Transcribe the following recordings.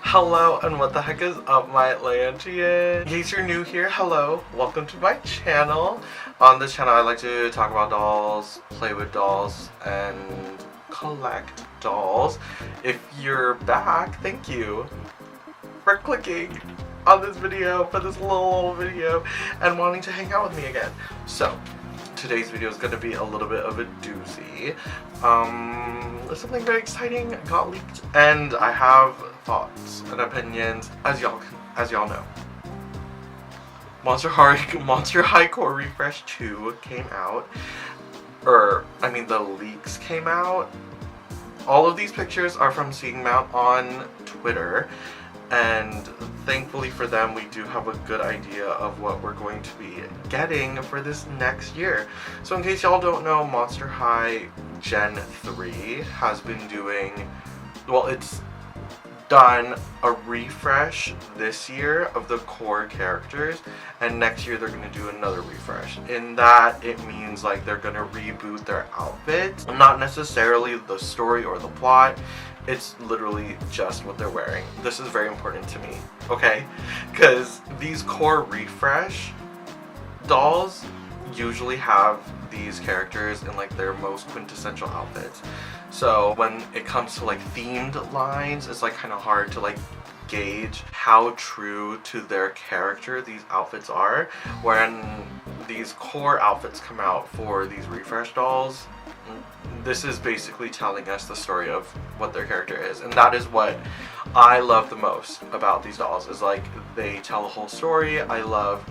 Hello and what the heck is up, my Atlantean? In case you're new here, hello, welcome to my channel. On this channel I like to talk about dolls, play with dolls, and collect dolls. If you're back, thank you for clicking on this video, for this little video, and wanting to hang out with me again. So, today's video is going to be a little bit of a doozy. Something very exciting got leaked, and I have thoughts and opinions, as y'all know. Monster High Core Refresh 2 came out, the leaks came out. All of these pictures are from Seeing Mount on Twitter, and thankfully for them, we do have a good idea of what we're going to be getting for this next year. So in case y'all don't know, Monster High Gen 3 has been doing, well, it's done a refresh this year of the core characters, and next year they're going to do another refresh. In that, it means like they're going to reboot their outfits, not necessarily the story or the plot. It's literally just what they're wearing. This is very important to me, okay? Because these core refresh dolls usually have these characters in like their most quintessential outfits. So when it comes to like themed lines, it's like kind of hard to like gauge how true to their character these outfits are. When these core outfits come out for these refresh dolls, this is basically telling us the story of what their character is, and that is what I love the most about these dolls, is like they tell a whole story. I love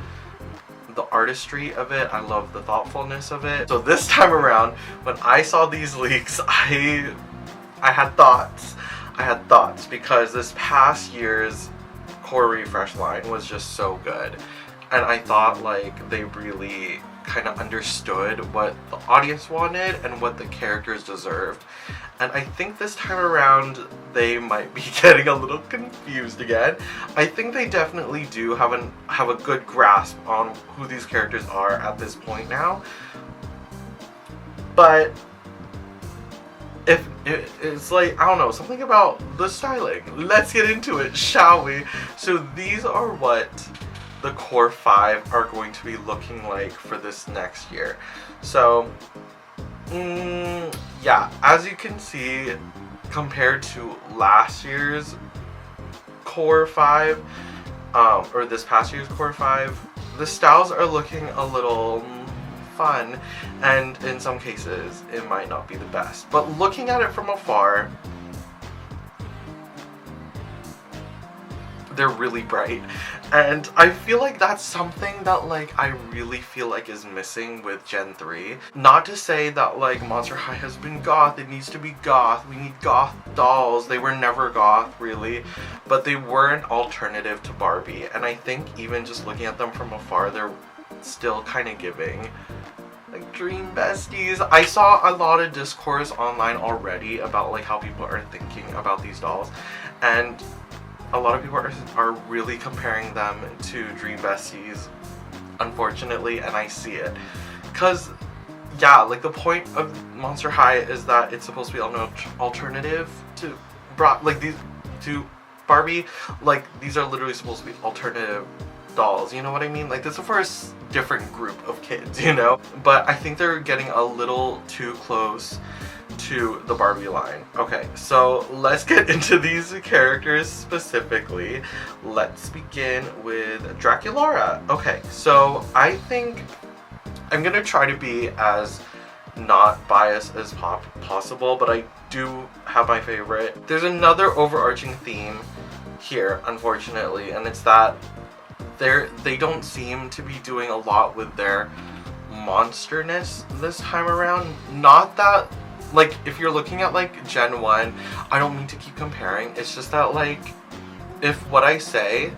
the artistry of it, I love the thoughtfulness of it. So this time around, when I saw these leaks, I had thoughts. Because this past year's core refresh line was just so good, and I thought like they really kind of understood what the audience wanted and what the characters deserved. And I think this time around they might be getting a little confused again. I think they definitely do have a good grasp on who these characters are at this point now. But if it's like, I don't know, something about the styling. Let's get into it, shall we? So these are what the core 5 are going to be looking like for this next year. So yeah, as you can see, compared to last year's core 5, or this past year's core 5, the styles are looking a little fun, and in some cases it might not be the best, but looking at it from afar, they're really bright. And I feel like that's something that like I really feel like is missing with Gen 3. Not to say that like Monster High has been goth, it needs to be goth, we need goth dolls. They were never goth really, but they were an alternative to Barbie, and I think even just looking at them from afar, they're still kind of giving like dream besties. I saw a lot of discourse online already about like how people are thinking about these dolls, and a lot of people are really comparing them to Dream Besties, unfortunately, and I see it. Because, yeah, like the point of Monster High is that it's supposed to be an alternative to Barbie. Like, these are literally supposed to be alternative dolls, you know what I mean? Like, this is for a different group of kids, you know? But I think they're getting a little too close to the Barbie line. Okay, so let's get into these characters specifically. Let's begin with Draculara. Okay, so I think I'm gonna try to be as not biased as possible, but I do have my favorite. There's another overarching theme here, unfortunately, and it's that they don't seem to be doing a lot with their monsterness this time around. Not that, like, if you're looking at like Gen 1, I don't mean to keep comparing, it's just that like if what I say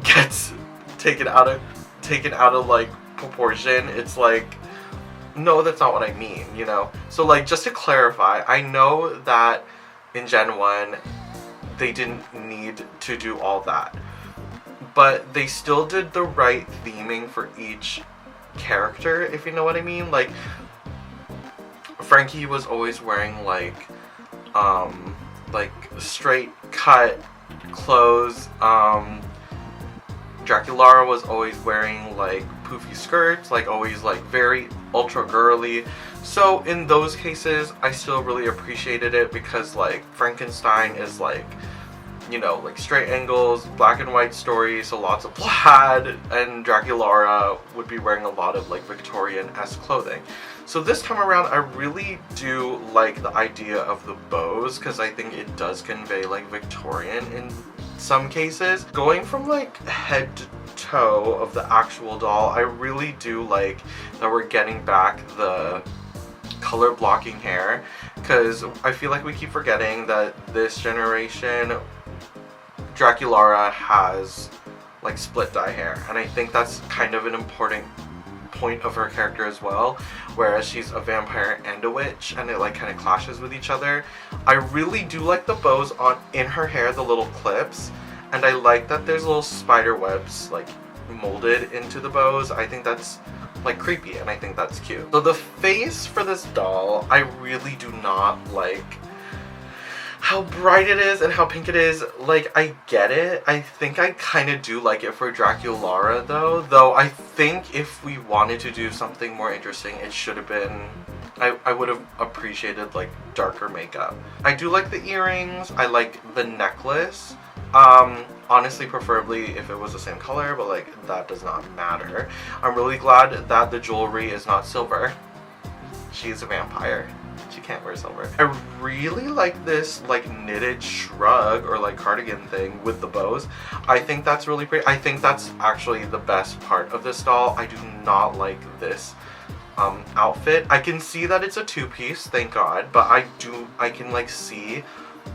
gets taken out of like proportion, it's like, no, that's not what I mean, you know? So like, just to clarify, I know that in Gen 1 they didn't need to do all that, but they still did the right theming for each character, if you know what I mean. Like, Frankie was always wearing like like straight cut clothes. Draculara was always wearing like poofy skirts, like always like very ultra girly. So in those cases, I still really appreciated it because like Frankenstein is like, you know, like straight angles, black and white stories, so lots of plaid, and Draculara would be wearing a lot of like Victorian-esque clothing. So this time around, I really do like the idea of the bows because I think it does convey like Victorian in some cases. Going from like head to toe of the actual doll, I really do like that we're getting back the color blocking hair because I feel like we keep forgetting that this generation Draculara has like split dye hair, and I think that's kind of an important point of her character as well, whereas she's a vampire and a witch and it like kind of clashes with each other. I really do like the bows on in her hair, the little clips, and I like that there's little spider webs like molded into the bows. I think that's like creepy and I think that's cute. So the face for this doll, I really do not like how bright it is and how pink it is. Like, I get it. I think I kind of do like it for Draculara though I think if we wanted to do something more interesting, it should have been, I would have appreciated like darker makeup. I do like the earrings. I like the necklace. Honestly, preferably if it was the same color, but like that does not matter. I'm really glad that the jewelry is not silver. She's a vampire. She can't wear silver. I really like this like knitted shrug or like cardigan thing with the bows. I think that's really pretty. I think that's actually the best part of this doll. I do not like this outfit. I can see that it's a two-piece, thank God, but I can like see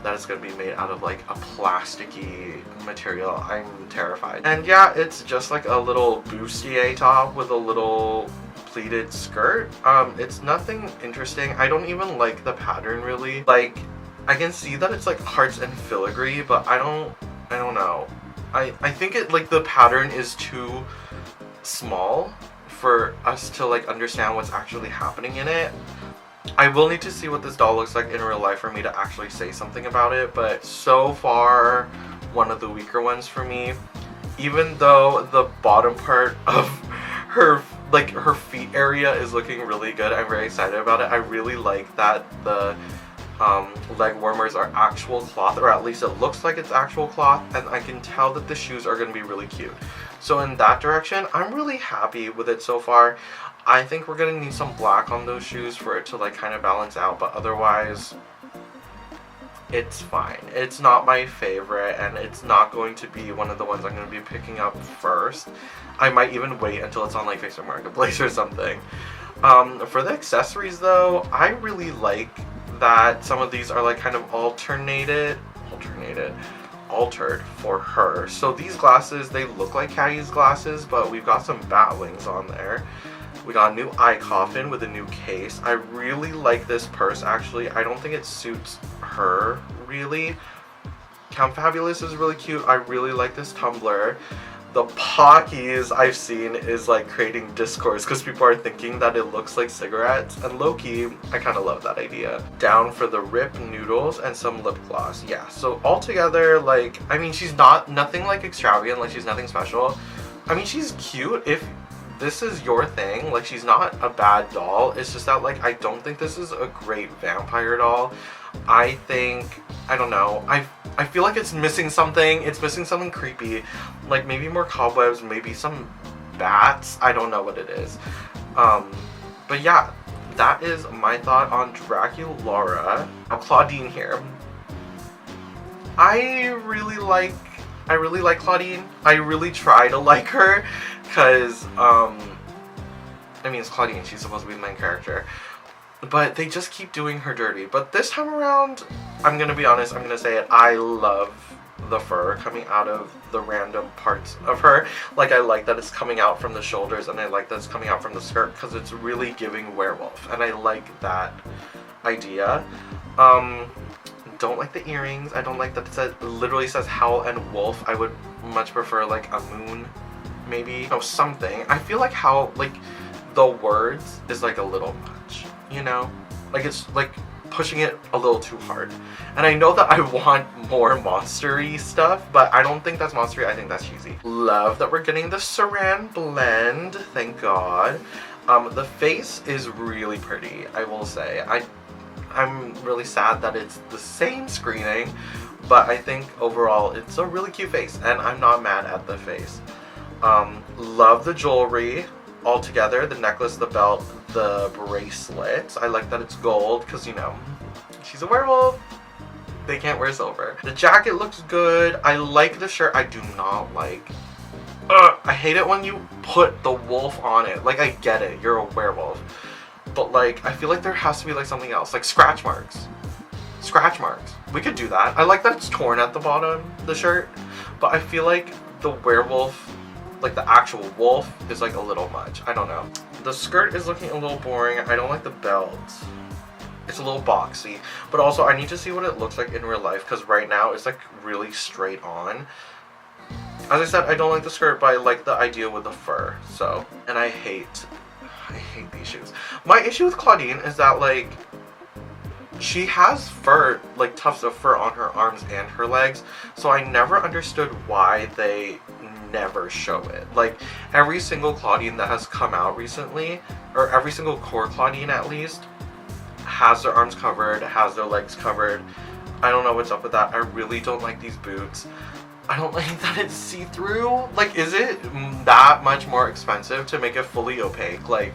that it's gonna be made out of like a plasticky material. I'm terrified. And yeah, it's just like a little bustier top with a little pleated skirt. It's nothing interesting. I don't even like the pattern really. Like, I can see that it's like hearts and filigree, but I don't know. I think it like the pattern is too small for us to like understand what's actually happening in it. I will need to see what this doll looks like in real life for me to actually say something about it, but so far one of the weaker ones for me. Even though the bottom part of her feet area is looking really good, I'm very excited about it. I really like that the leg warmers are actual cloth, or at least it looks like it's actual cloth, and I can tell that the shoes are going to be really cute. So in that direction, I'm really happy with it so far. I think we're going to need some black on those shoes for it to like kind of balance out, but otherwise it's fine. It's not my favorite, and it's not going to be one of the ones I'm going to be picking up first. I might even wait until it's on like Facebook Marketplace or something. For the accessories though, I really like that some of these are like kind of altered for her. So these glasses, they look like Caddie's glasses, but we've got some bat wings on there. We got a new eye coffin with a new case. I really like this purse actually. I don't think it suits her really. Count Fabulous is really cute. I really like this tumbler. The Pockies I've seen is like creating discourse because people are thinking that it looks like cigarettes, and low-key, I kind of love that idea. Down for the Rip noodles and some lip gloss. Yeah, so altogether, like, I mean, she's nothing like extravagant, like she's nothing special. I mean, she's cute if this is your thing. Like, she's not a bad doll. It's just that, like, I don't think this is a great vampire doll. I think, I don't know, I feel like it's missing something. It's missing something creepy. Like, maybe more cobwebs, maybe some bats. I don't know what it is. But yeah, that is my thought on Draculara. Now, Claudine here. I really like Claudine. I really try to like her because, I mean, it's Claudine. She's supposed to be the main character. But they just keep doing her dirty. But this time around, I'm going to be honest, I'm going to say it, I love the fur coming out of the random parts of her. Like, I like that it's coming out from the shoulders, and I like that it's coming out from the skirt, because it's really giving werewolf, and I like that idea. Don't like the earrings. I don't like that it literally says howl and wolf. I would much prefer, like, a moon, maybe. Oh, something. I feel like how, like, the words is, like, a little much. You know, like it's like pushing it a little too hard. And I know that I want more monster-y stuff, but I don't think that's monster-y, I think that's cheesy. Love that we're getting the Saran blend, thank God. The face is really pretty, I will say. I'm really sad that it's the same screening, but I think overall it's a really cute face, and I'm not mad at the face. Love the jewelry all together, the necklace, the belt, the bracelet. I like that it's gold because, you know, she's a werewolf. They can't wear silver. The jacket looks good. I like the shirt. I do not like... I hate it when you put the wolf on it. Like, I get it. You're a werewolf. But, like, I feel like there has to be, like, something else. Like, scratch marks. Scratch marks. We could do that. I like that it's torn at the bottom, the shirt. But I feel like the werewolf, like the actual wolf, is like a little much. I don't know. The skirt is looking a little boring. I don't like the belt. It's a little boxy. But also, I need to see what it looks like in real life, because right now it's like really straight on. As I said, I don't like the skirt, but I like the idea with the fur. So, and I hate these shoes. My issue with Claudine is that, like, she has fur, like tufts of fur on her arms and her legs, so I never understood why they never show it. Like, every single Claudine that has come out recently, or every single core Claudine at least, has their arms covered, has their legs covered. I don't know what's up with that. I really don't like these boots. I don't like that it's see-through. Like, is it that much more expensive to make it fully opaque? Like,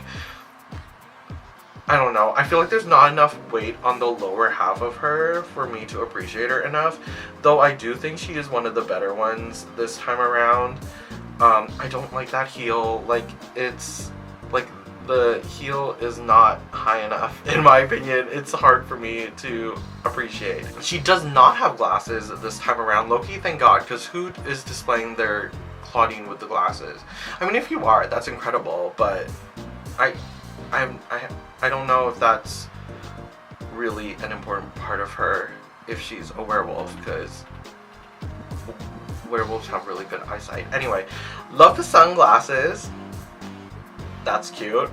I don't know. I feel like there's not enough weight on the lower half of her for me to appreciate her enough. Though I do think she is one of the better ones this time around. I don't like that heel. Like, it's, like, the heel is not high enough, in my opinion. It's hard for me to appreciate. She does not have glasses this time around. Low-key, thank God, because who is displaying their Claudine with the glasses? I mean, if you are, that's incredible, but I don't know if that's really an important part of her if she's a werewolf, because werewolves have really good eyesight. Anyway, love the sunglasses. That's cute.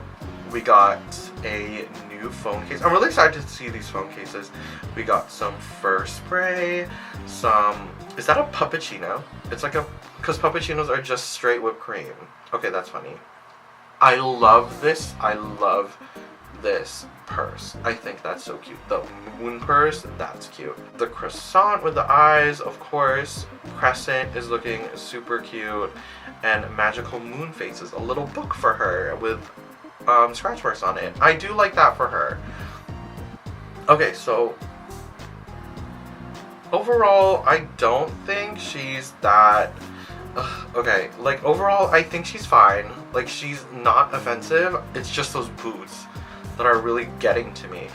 We got a new phone case. I'm really excited to see these phone cases. We got some fur spray, some... Is that a puppuccino? It's like a... Because puppuccinos are just straight whipped cream. Okay, that's funny. I love this. I love this purse. I think that's so cute. The moon purse, that's cute. The croissant with the eyes, of course. Crescent is looking super cute. And magical moon faces. A little book for her with scratch marks on it. I do like that for her. Okay, so overall, I don't think she's that... okay, like, overall, I think she's fine. Like, she's not offensive. It's just those boots that are really getting to me.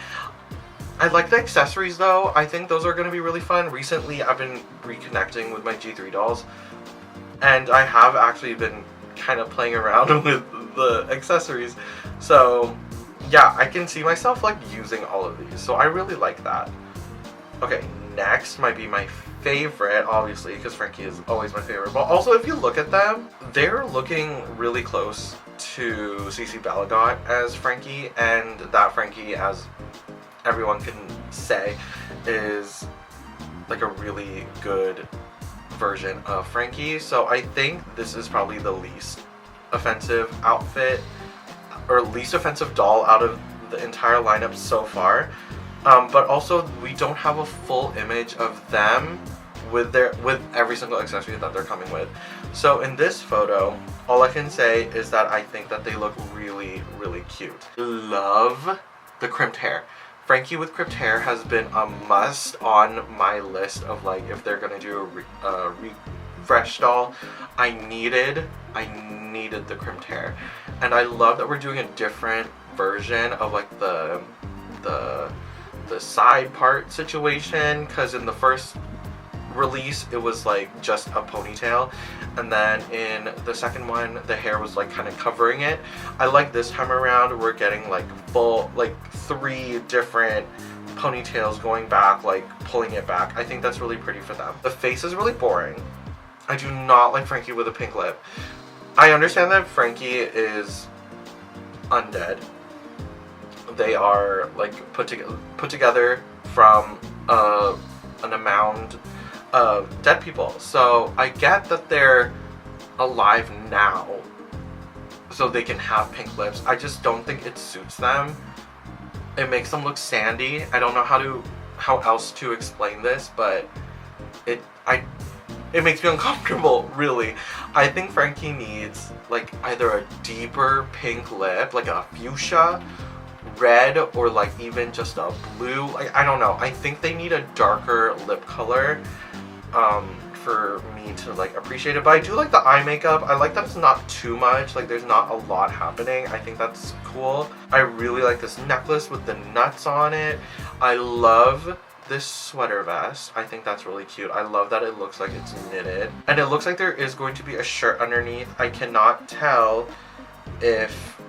I like the accessories, though. I think those are going to be really fun. Recently, I've been reconnecting with my G3 dolls, and I have actually been kind of playing around with the accessories. So, yeah, I can see myself, like, using all of these. So I really like that. Okay, next might be my favorite, obviously, because Frankie is always my favorite. But also, if you look at them, they're looking really close to CC Balagot as Frankie, and that Frankie, as everyone can say, is like a really good version of Frankie. So I think this is probably the least offensive outfit, or least offensive doll out of the entire lineup so far. But also, we don't have a full image of them with every single accessory that they're coming with. So in this photo, all I can say is that I think that they look really, really cute. Love the crimped hair. Frankie with crimped hair has been a must on my list of, like, if they're gonna do a refresh doll. I needed the crimped hair, and I love that we're doing a different version of, like, the side part situation, because in the first release it was like just a ponytail, and then in the second one the hair was like kind of covering it. I like this time around we're getting like full, like 3 different ponytails going back, like pulling it back. I think that's really pretty for them. The face is really boring. I do not like Frankie with a pink lip. I understand that Frankie is undead, they are like put together from an amount of dead people. So I get that they're alive now, so they can have pink lips. I just don't think it suits them. It makes them look sandy. I don't know how else to explain this, but it makes me uncomfortable, really. I think Frankie needs like either a deeper pink lip, like a fuchsia, red, or like even just a blue. Like, I don't know. I think they need a darker lip color for me to like appreciate it. But I do like the eye makeup. I like that it's not too much. Like, there's not a lot happening. I think that's cool. I really like this necklace with the nuts on it. I love this sweater vest. I think that's really cute. I love that it looks like it's knitted. And it looks like there is going to be a shirt underneath. I cannot tell if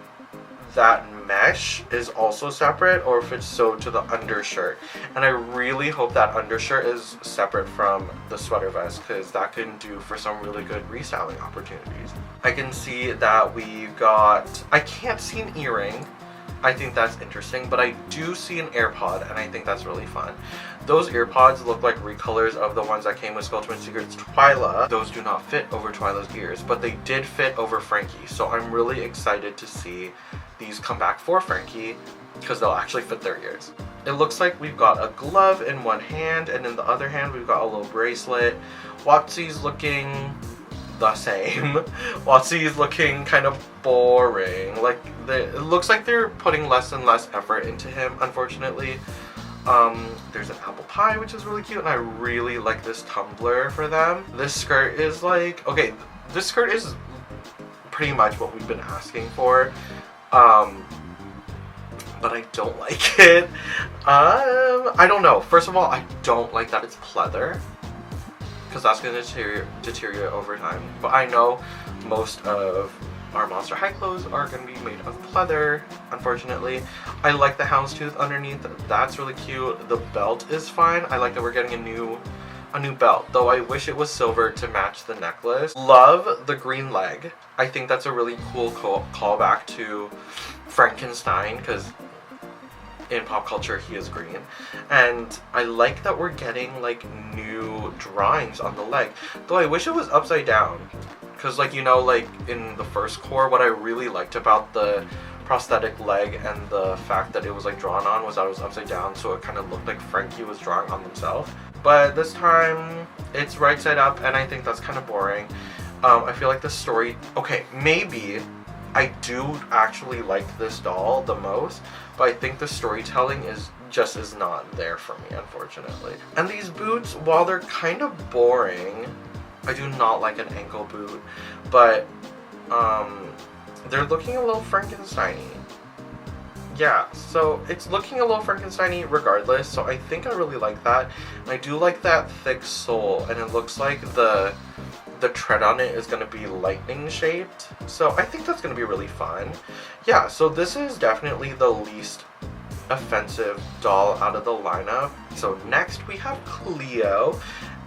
that mesh is also separate or if it's sewed to the undershirt. And I really hope that undershirt is separate from the sweater vest, because that can do for some really good restyling opportunities. I can see that we got, I can't see an earring. I think that's interesting, but I do see an AirPod, and I think that's really fun. Those AirPods look like recolors of the ones that came with Skull Twin Secrets Twyla. Those do not fit over Twyla's ears, but they did fit over Frankie, so I'm really excited to see these come back for Frankie, because they'll actually fit their ears. It looks like we've got a glove in one hand, and in the other hand we've got a little bracelet. Watsy's looking the same. Watsy's looking kind of boring. Like, it looks like they're putting less and less effort into him, unfortunately. There's an apple pie, which is really cute, and I really like this tumbler for them. This skirt is like, okay, this skirt is pretty much what we've been asking for, but I don't like it. I don't know. First of all, I don't like that it's pleather, because that's going to deteriorate over time. But I know most of our Monster High clothes are going to be made of pleather, unfortunately. I like the houndstooth underneath. That's really cute. The belt is fine. I like that we're getting a new belt, though I wish it was silver to match the necklace. Love the green leg. I think that's a really cool callback to Frankenstein, because in pop culture he is green. And I like that we're getting like new drawings on the leg, though I wish it was upside down, because like, you know, like in the first core, what I really liked about the prosthetic leg and the fact that it was like drawn on was that it was upside down, so it kind of looked like Frankie was drawing on himself. But this time it's right side up, and I think that's kind of boring. I feel like the story, okay, maybe I do actually like this doll the most, but I think the storytelling is not there for me, unfortunately. And these boots, while they're kind of boring, I do not like an ankle boot, but they're looking a little Frankenstein-y. Yeah, so it's looking a little Frankenstein-y regardless, so I think I really like that. And I do like that thick sole, and it looks like the tread on it is going to be lightning shaped, so I think that's going to be really fun. Yeah, so this is definitely the least offensive doll out of the lineup. So next we have Cleo,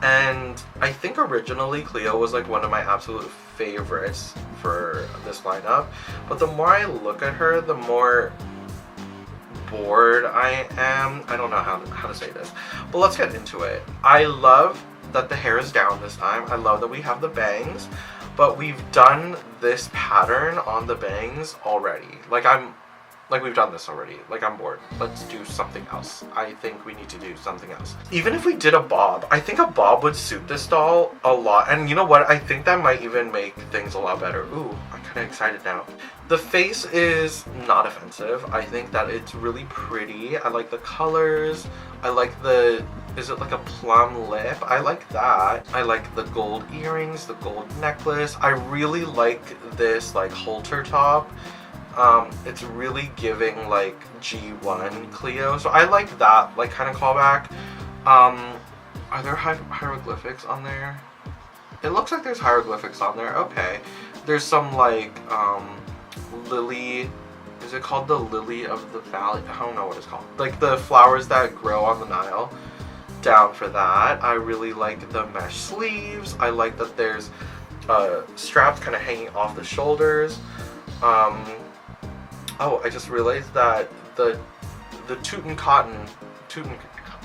and I think originally Cleo was like one of my absolute favorites for this lineup, but the more I look at her, the more bored I am. I don't know how to say this, but let's get into it. I love that the hair is down this time. I love that we have the bangs, but we've done this pattern on the bangs already. We've done this already. Like, I'm bored. Let's do something else. I think we need to do something else. Even if we did a bob, I think a bob would suit this doll a lot. And you know what? I think that might even make things a lot better. Ooh, I'm kind of excited now. The face is not offensive. I think that it's really pretty. I like the colors. I like is it like a plum lip? I like that. I like the gold earrings, the gold necklace. I really like this like halter top. It's really giving like G1 Cleo, so I like that like kind of callback. Are there hieroglyphics on there? It looks like there's hieroglyphics on there. Okay, there's some like lily. Is it called the lily of the valley? I don't know what it's called. Like the flowers that grow on the Nile. Down for that. I really like the mesh sleeves. I like that there's straps kind of hanging off the shoulders. Oh, I just realized that the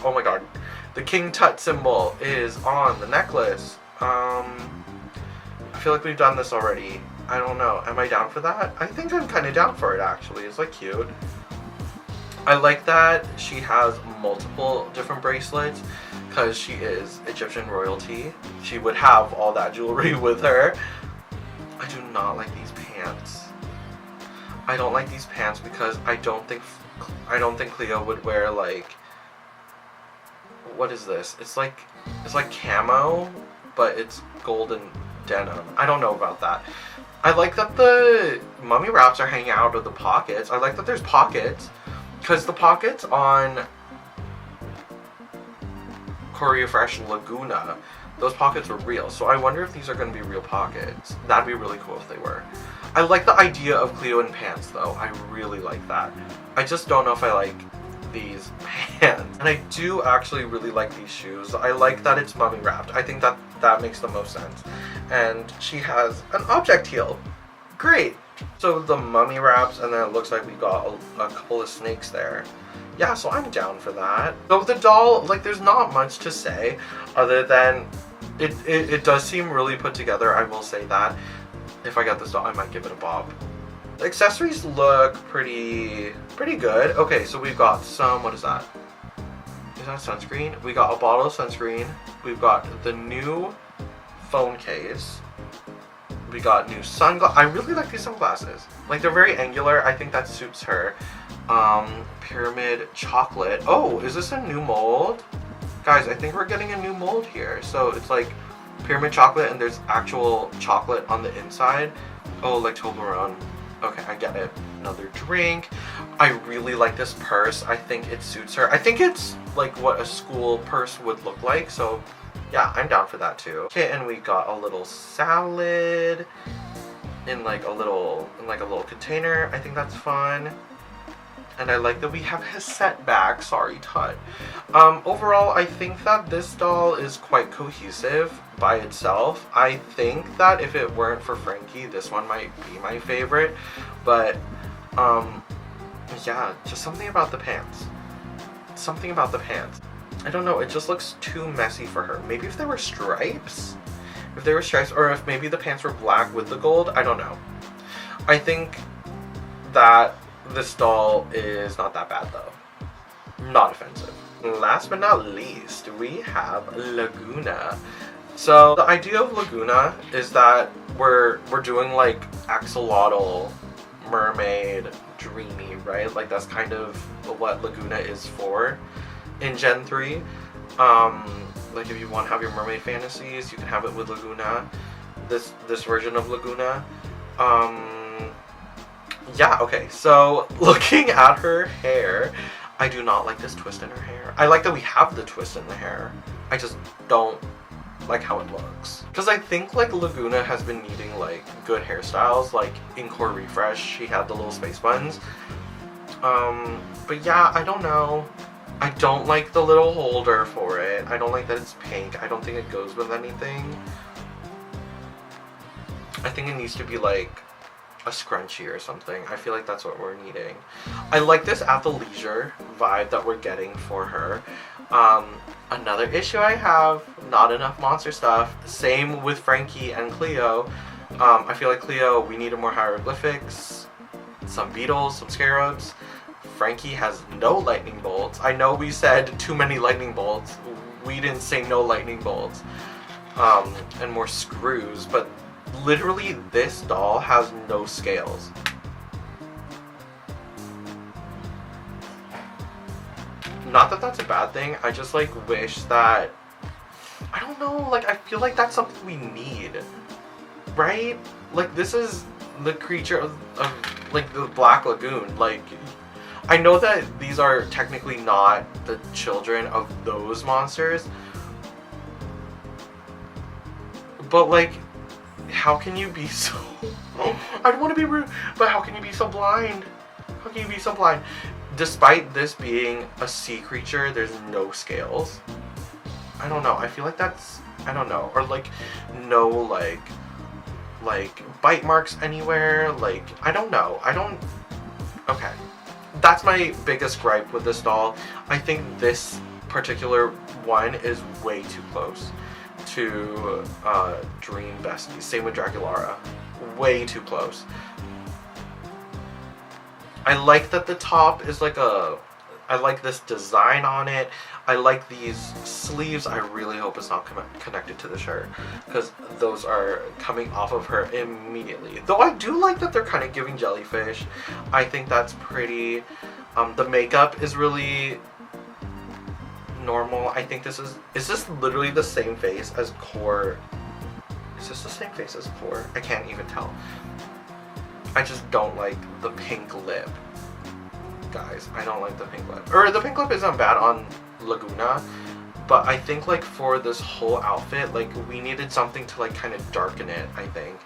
oh my god, the King Tut symbol is on the necklace. I feel like we've done this already. I don't know. Am I down for that? I think I'm kind of down for it, actually. It's like cute. I like that she has multiple different bracelets because she is Egyptian royalty. She would have all that jewelry with her. I do not like these pants. I don't like these pants because I don't think Cleo would wear, like, what is this? It's like camo, but it's golden denim. I don't know about that. I like that the mummy wraps are hanging out of the pockets. I like that there's pockets, because the pockets on Korea Fresh Lagouna, those pockets were real. So I wonder if these are going to be real pockets. That'd be really cool if they were. I like the idea of Cleo in pants, though. I really like that. I just don't know if I like these pants. And I do actually really like these shoes. I like that it's mummy wrapped. I think that makes the most sense. And she has an object heel. Great. So the mummy wraps, and then it looks like we got a couple of snakes there. Yeah, so I'm down for that. So the doll, like, there's not much to say other than it does seem really put together. I will say that. If I got this doll, I might give it a bob. The accessories look pretty good. Okay, so we've got some, what is that? Is that sunscreen? We got a bottle of sunscreen. We've got the new phone case. We got new sunglasses. I really like these sunglasses. Like, they're very angular. I think that suits her. Pyramid chocolate. Oh, is this a new mold? Guys, I think we're getting a new mold here. So it's like pyramid chocolate and there's actual chocolate on the inside. Oh, like Toblerone. Okay, I get it. Another drink. I really like this purse. I think it suits her. I think it's like what a school purse would look like. So yeah, I'm down for that too. Okay, and we got a little salad in like a little container. I think that's fun. And I like that we have his set back. Sorry, Tut. Overall, I think that this doll is quite cohesive by itself. I think that if it weren't for Frankie, this one might be my favorite. But, yeah, just something about the pants. Something about the pants. I don't know, it just looks too messy for her. Maybe if there were stripes? If there were stripes, or if maybe the pants were black with the gold, I don't know. I think that this doll is not that bad though. Not offensive. Last but not least, we have Lagouna. So the idea of Lagouna is that we're doing like axolotl, mermaid, dreamy, right? Like that's kind of what Lagouna is for in Gen 3. Like if you want to have your mermaid fantasies, you can have it with Lagouna. This version of Lagouna. Yeah, okay, so looking at her hair, I do not like this twist in her hair. I like that we have the twist in the hair. I just don't like how it looks. Because I think like Lagouna has been needing like good hairstyles. Like in Core Refresh, she had the little space buns. But yeah, I don't know. I don't like the little holder for it. I don't like that it's pink. I don't think it goes with anything. I think it needs to be like a scrunchie or something. I feel like that's what we're needing. I like this athleisure vibe that we're getting for her. Another issue I have, not enough monster stuff. Same with Frankie and Cleo. I feel like Cleo, we needed more hieroglyphics, some beetles, some scarabs. Frankie has no lightning bolts. I know we said too many lightning bolts. We didn't say no lightning bolts. And more screws, but literally this doll has no scales. Not that that's a bad thing, I just like wish that, I don't know, like I feel like that's something we need, right? Like this is the creature of like the Black Lagoon. Like I know that these are technically not the children of those monsters, but like how can you be so I don't want to be rude, but how can you be so blind? How can you be so blind? Despite this being a sea creature, there's no scales. I don't know. I feel like that's, I don't know. Or like no like bite marks anywhere. Like I don't know. Okay. That's my biggest gripe with this doll. I think this particular one is way too close to Dream Besties. Same with Draculara. Way too close. I like that the top is like I like this design on it. I like these sleeves. I really hope it's not connected to the shirt, because those are coming off of her immediately. Though I do like that they're kind of giving jellyfish. I think that's pretty. The makeup is really normal. I think this is this literally the same face as Core? Is this the same face as Core? I can't even tell. I just don't like the pink lip. Guys, I don't like the pink lip. Or the pink lip isn't bad on Lagouna, but I think like for this whole outfit, like we needed something to like kind of darken it, I think.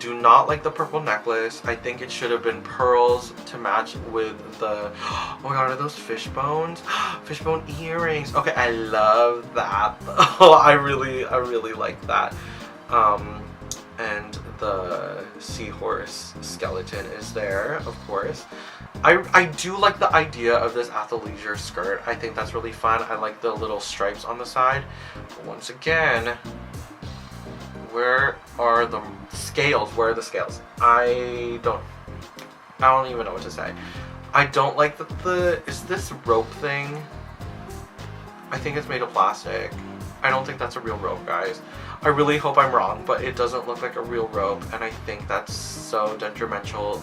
Do not like the purple necklace. I think it should have been pearls to match with the, oh my god, are those fish bones? Fishbone earrings. Okay, I love that. Oh, I really like that. And the seahorse skeleton is there, of course. I do like the idea of this athleisure skirt. I think that's really fun. I like the little stripes on the side. But once again, where are the scales? Where are the scales? I don't even know what to say. I don't like is this rope thing? I think it's made of plastic. I don't think that's a real rope, guys. I really hope I'm wrong, but it doesn't look like a real rope, and I think that's so detrimental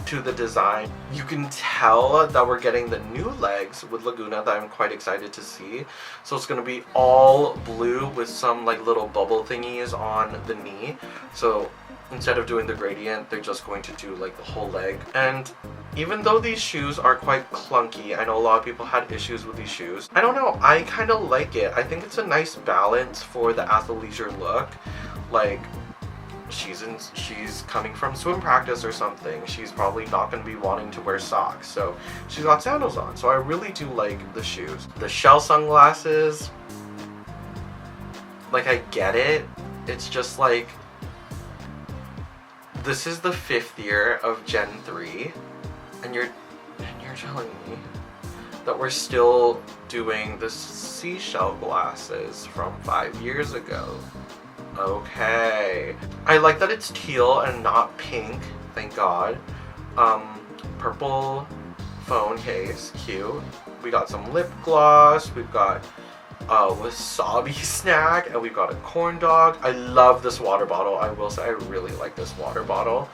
to the design. You can tell that we're getting the new legs with Lagouna that I'm quite excited to see. So it's going to be all blue with some like little bubble thingies on the knee. So instead of doing the gradient, they're just going to do like the whole leg. And even though these shoes are quite clunky, I know a lot of people had issues with these shoes. I don't know, I kind of like it. I think it's a nice balance for the athleisure look. Like, she's coming from swim practice or something. She's probably not going to be wanting to wear socks, so she's got sandals on. So I really do like the shoes. The shell sunglasses, like, I get it. It's just like, this is the 5th year of Gen 3, and you're telling me that we're still doing the seashell glasses from 5 years ago. Okay. I like that it's teal and not pink, thank God. Purple phone case, cute. We got some lip gloss, we've got wasabi snack, and we've got a corn dog. I love this water bottle. I will say I really like this water bottle.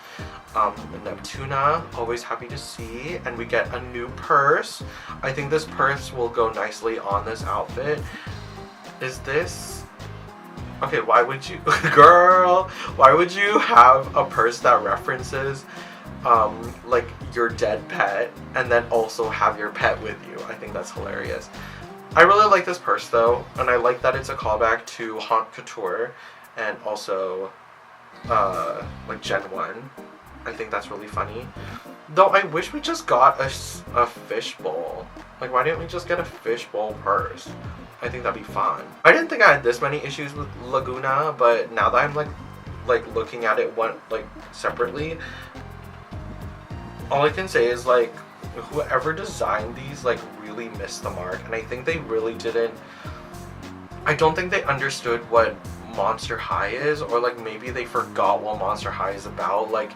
Neptuna, always happy to see. And we get a new purse. I think this purse will go nicely on this outfit. Is this... Okay, why would you... Girl! Why would you have a purse that references like your dead pet and then also have your pet with you? I think that's hilarious. I really like this purse though, and I like that it's a callback to Haute Couture and also like Gen 1. I think that's really funny. Though I wish we just got a fishbowl. Like, why didn't we just get a fishbowl purse? I think that'd be fun. I didn't think I had this many issues with Lagouna, but now that I'm like looking at it separately, all I can say is like whoever designed these like really missed the mark, and I think they really didn't. I don't think they understood what Monster High is, or like maybe they forgot what Monster High is about. Like,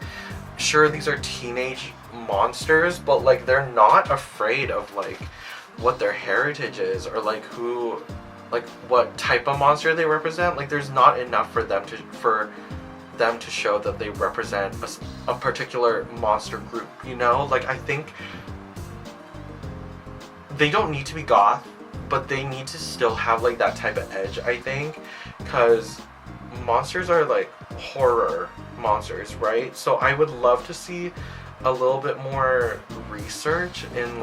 sure, these are teenage monsters, but like they're not afraid of like what their heritage is, or like who, like what type of monster they represent. Like, there's not enough for them to show that they represent a particular monster group, you know? Like, I think they don't need to be goth, but they need to still have like that type of edge, I think, because monsters are like horror monsters, right? So I would love to see a little bit more research in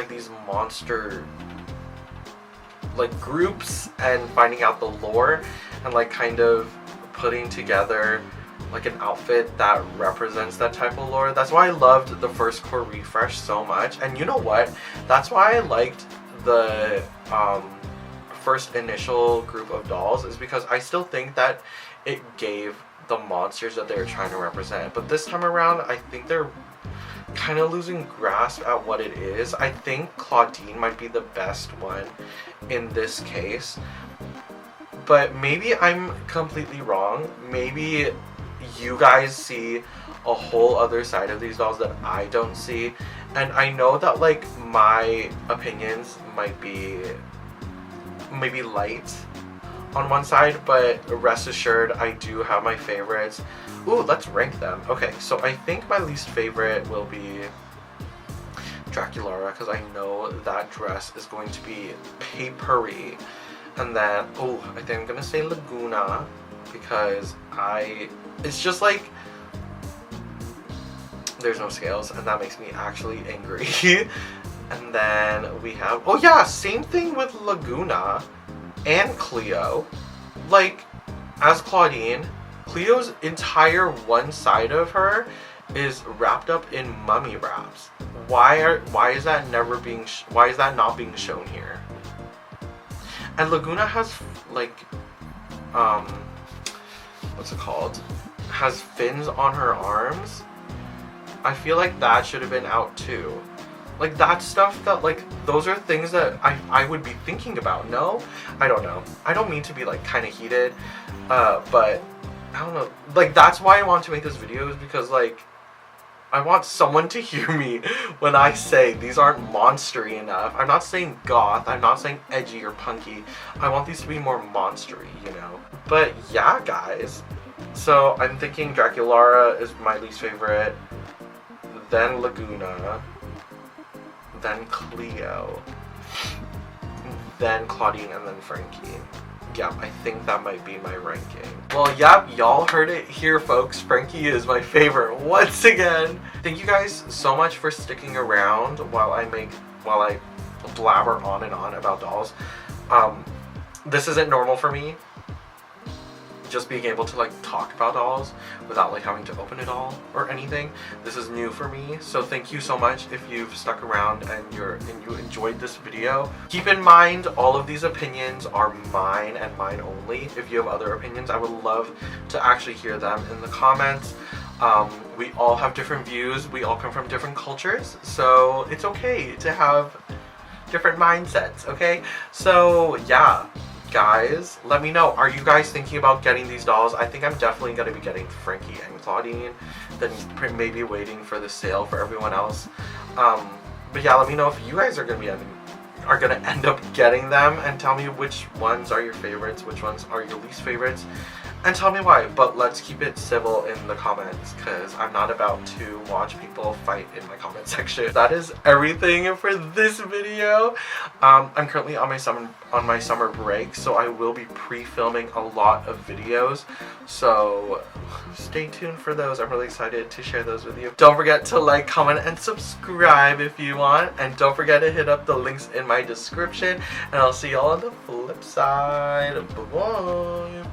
these monster like groups, and finding out the lore, and like kind of putting together like an outfit that represents that type of lore. That's why I loved the first core refresh so much. And you know what? That's why I liked the first initial group of dolls is because I still think that it gave the monsters that they were trying to represent. But this time around, I think they're kind of losing grasp at what it is. I think Claudine might be the best one in this case. But maybe I'm completely wrong. Maybe you guys see a whole other side of these dolls that I don't see. And I know that like my opinions might be maybe light on one side, but rest assured I do have my favorites. Ooh, let's rank them. Okay, so I think my least favorite will be Draculara, because I know that dress is going to be papery. And then, oh, I think I'm gonna say Lagouna, because it's just like, there's no scales, and that makes me actually angry. And then we have, oh yeah, same thing with Lagouna and Cleo. Like, as Claudine, Cleo's entire one side of her is wrapped up in mummy wraps. Why is that not being shown here? And Lagouna has like, what's it called? Has fins on her arms. I feel like that should have been out too. Like, that's stuff that, like, those are things that I would be thinking about, no? I don't know. I don't mean to be, like, kind of heated, but, I don't know. Like, that's why I want to make this video, is because, like, I want someone to hear me when I say these aren't monstery enough. I'm not saying goth, I'm not saying edgy or punky. I want these to be more monstery, you know? But, yeah, guys. So, I'm thinking Draculara is my least favorite, then Lagouna, then Cleo, then Claudine, and then Frankie. Yeah, I think that might be my ranking. Well, yep, y'all heard it here, folks. Frankie is my favorite once again. Thank you guys so much for sticking around while I blabber on and on about dolls. This isn't normal for me, just being able to like talk about dolls without like having to open a doll or anything. This is new for me, so thank you so much if you've stuck around and you enjoyed this video. Keep in mind, all of these opinions are mine and mine only. If you have other opinions, I would love to actually hear them in the comments. We all have different views, we all come from different cultures, so it's okay to have different mindsets, okay? So yeah, guys, let me know. Are you guys thinking about getting these dolls? I think I'm definitely going to be getting Frankie and Claudine, then maybe waiting for the sale for everyone else. But yeah, let me know if you guys are going to end up getting them, and tell me which ones are your favorites, which ones are your least favorites, and tell me why. But let's keep it civil in the comments, because I'm not about to watch people fight in my comment section. That is everything for this video. I'm currently on my summer break, so I will be pre-filming a lot of videos, so stay tuned for those. I'm really excited to share those with you. Don't forget to like, comment, and subscribe if you want, and don't forget to hit up the links in my description, and I'll see y'all on the flip side. Bye-bye.